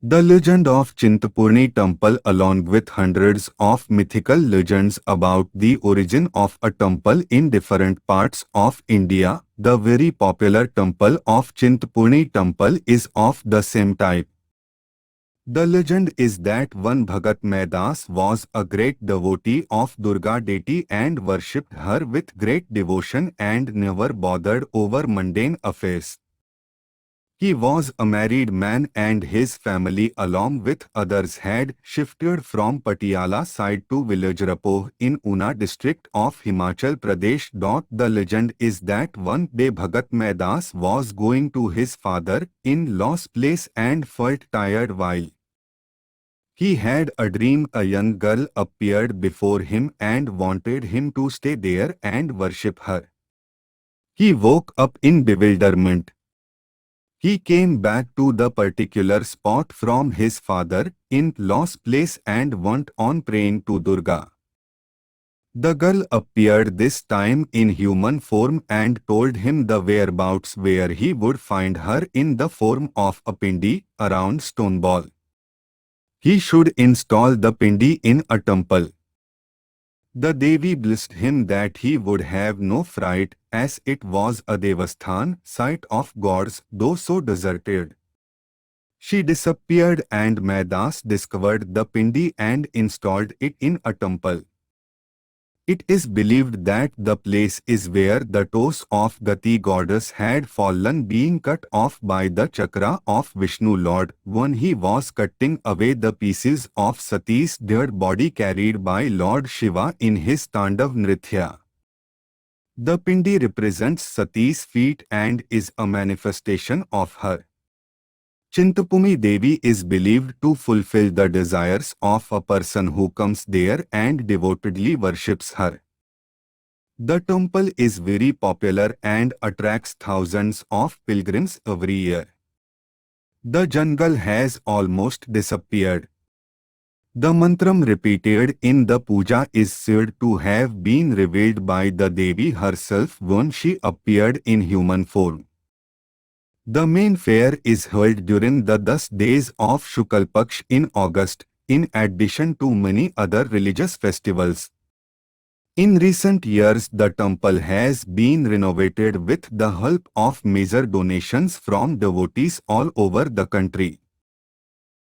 The legend of Chintapurni temple, along with hundreds of mythical legends about the origin of a temple in different parts of India, the very popular temple of Chintapurni temple is of the same type. The legend is that one Bhagat Maidas was a great devotee of Durga deity and worshipped her with great devotion and never bothered over mundane affairs. He was a married man and his family along with others had shifted from Patiala side to village Rapoh in Una district of Himachal Pradesh. The legend is that one day Bhagat Maidas was going to his father-in-law's place and felt tired while he had a dream. A young girl appeared before him and wanted him to stay there and worship her. He woke up in bewilderment. He came back to the particular spot from his father-in-law's place and went on praying to Durga. The girl appeared this time in human form and told him the whereabouts where he would find her in the form of a pindi, a round stone ball. He should install the pindi in a temple. The Devi blessed him that he would have no fright, as it was a devasthan, site of gods, though so deserted. She disappeared and Maidas discovered the pindi and installed it in a temple. It is believed that the place is where the toes of Gati goddess had fallen, being cut off by the chakra of Vishnu Lord when he was cutting away the pieces of Sati's dead body carried by Lord Shiva in his Tandav Nritya. The pindi represents Sati's feet and is a manifestation of her. Chintapumi Devi is believed to fulfill the desires of a person who comes there and devotedly worships her. The temple is very popular and attracts thousands of pilgrims every year. The jungle has almost disappeared. The mantram repeated in the puja is said to have been revealed by the Devi herself when she appeared in human form. The main fair is held during the 10 days of Shukal Paksh in August, in addition to many other religious festivals. In recent years, the temple has been renovated with the help of major donations from devotees all over the country.